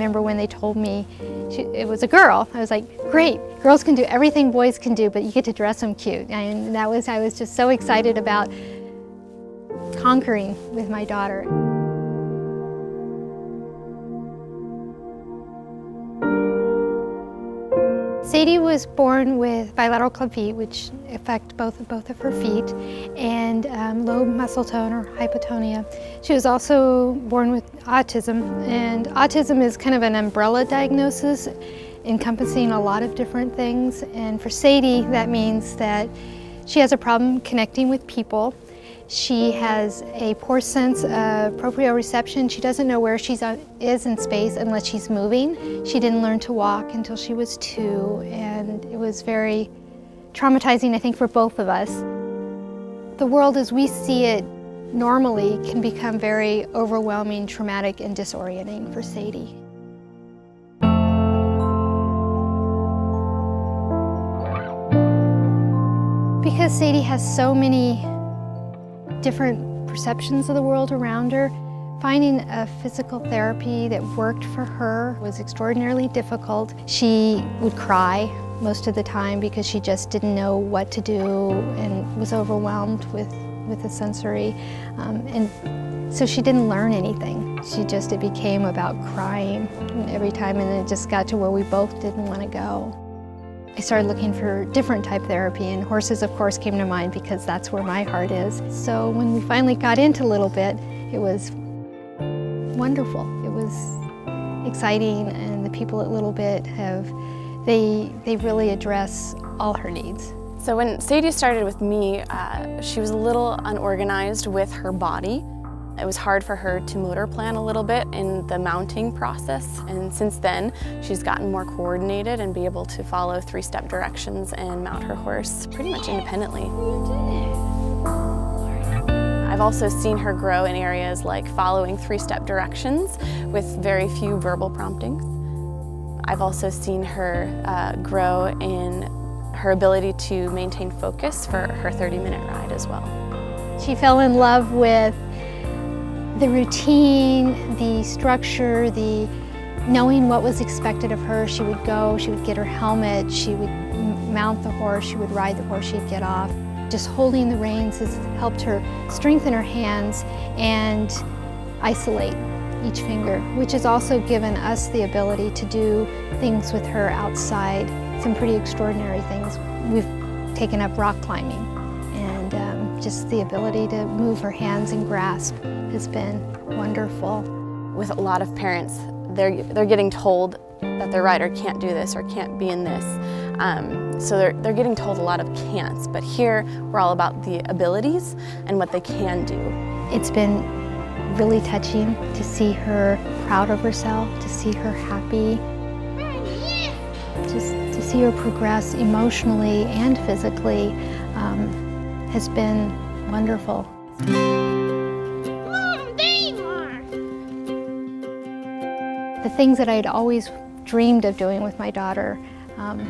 remember when they told me it was a girl, I was like, great, girls can do everything boys can do, but you get to dress them cute. And I was just so excited about conquering with my daughter. Sadie was born with bilateral club feet, which affect both of her feet, and low muscle tone or hypotonia. She was also born with autism, and autism is kind of an umbrella diagnosis encompassing a lot of different things. And for Sadie, that means that she has a problem connecting with people. She has a poor sense of proprioception. She doesn't know where she is in space unless she's moving. She didn't learn to walk until she was 2, and it was very traumatizing, I think, for both of us. The world as we see it normally can become very overwhelming, traumatic, and disorienting for Sadie. Because Sadie has so many different perceptions of the world around her, finding a physical therapy that worked for her was extraordinarily difficult. She would cry most of the time because she just didn't know what to do and was overwhelmed with the sensory. And so she didn't learn anything. It became about crying every time, and it just got to where we both didn't want to go. I started looking for different type therapy, and horses, of course, came to mind because that's where my heart is. So when we finally got into Little Bit, it was wonderful. It was exciting, and the people at Little Bit they really address all her needs. So when Sadie started with me, she was a little unorganized with her body. It was hard for her to motor plan a little bit in the mounting process, and since then she's gotten more coordinated and be able to follow 3-step directions and mount her horse pretty much independently. I've also seen her grow in areas like following 3-step directions with very few verbal promptings. I've also seen her grow in her ability to maintain focus for her 30-minute ride as well. She fell in love with the routine, the structure, the knowing what was expected of her. She would go, she would get her helmet, she would mount the horse, she would ride the horse, she'd get off. Just holding the reins has helped her strengthen her hands and isolate each finger, which has also given us the ability to do things with her outside, some pretty extraordinary things. We've taken up rock climbing, and just the ability to move her hands and grasp has been wonderful. With a lot of parents, they're getting told that their rider can't do this or can't be in this. So they're getting told a lot of can'ts, but here we're all about the abilities and what they can do. It's been really touching to see her proud of herself, to see her happy, just to see her progress emotionally and physically has been wonderful. The things that I'd always dreamed of doing with my daughter, I'm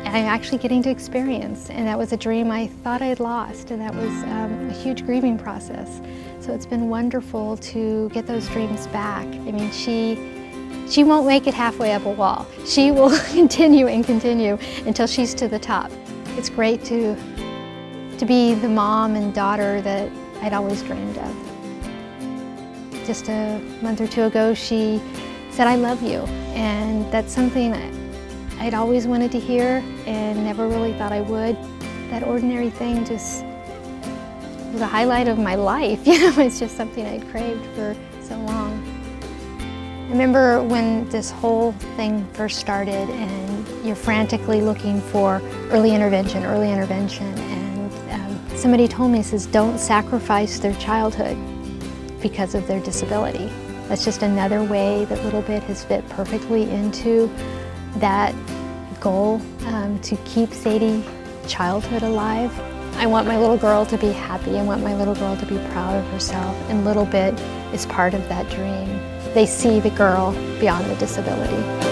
actually getting to experience, and that was a dream I thought I'd lost, and that was a huge grieving process. So it's been wonderful to get those dreams back. I mean, she won't make it halfway up a wall. She will continue and continue until she's to the top. It's great to be the mom and daughter that I'd always dreamed of. Just a month or 2 ago, she said, "I love you," and that's something I'd always wanted to hear and never really thought I would. That ordinary thing just was a highlight of my life. You know, it's just something I'd craved for so long. I remember when this whole thing first started and you're frantically looking for early intervention, and somebody told me, says, don't sacrifice their childhood because of their disability. That's just another way that Little Bit has fit perfectly into that goal to keep Sadie's childhood alive. I want my little girl to be happy. I want my little girl to be proud of herself, and Little Bit is part of that dream. They see the girl beyond the disability.